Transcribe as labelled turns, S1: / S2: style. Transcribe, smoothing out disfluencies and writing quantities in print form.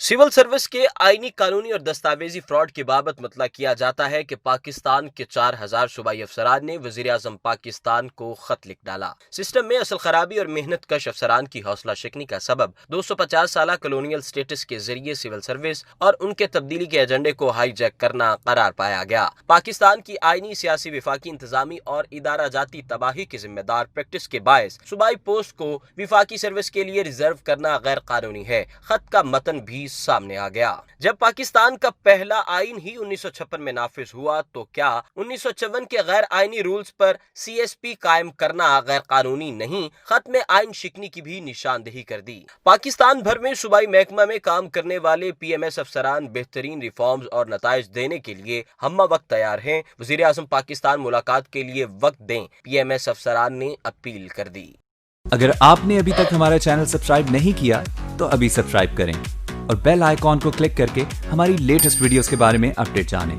S1: Civil service के आईनी, कानूनी और दस्तावेजी फ्रॉड की बाबत मतला किया जाता है कि पाकिस्तान के 4000 सूबाई अफसरान ने वज़ीर-ए-आज़म पाकिस्तान को खत लिख डाला। सिस्टम में असल खराबी और मेहनत कश अफसरान की हौसला शिकनी का सबब 250 साल कॉलोनियल स्टेटस के जरिए सिविल सर्विस और उनके तब्दीली के एजेंडे को हाईजैक करना करार पाया गया। पाकिस्तान की आईनी, सियासी, विफाकी, इंतजामी और इदारा जाती तबाही की जिम्मेदार प्रैक्टिस के बायस सूबाई पोस्ट को विफाकी सर्विस के लिए रिजर्व करना गैर कानूनी है। खत का मतन भी सामने आ गया। जब पाकिस्तान का पहला आइन ही 1956 में नाफिज हुआ तो क्या 1954 के गैर आइनी रूल्स पर CSP कायम करना गैर कानूनी नहीं? खत में आइन शिकनी की भी निशानदेही कर दी। पाकिस्तान भर में सूबाई महकमा में काम करने वाले PMS अफसरान बेहतरीन रिफॉर्म्स और नताइज देने के लिए हम्मा वक्त तैयार हैं। वज़ीर आज़म पाकिस्तान मुलाकात के लिए वक्त दें, PMS अफसरान ने अपील कर दी।
S2: अगर आपने अभी तक हमारा चैनल सब्सक्राइब नहीं किया तो अभी सब्सक्राइब करें और बेल आइकॉन को क्लिक करके हमारी लेटेस्ट वीडियोस के बारे में अपडेट जानें।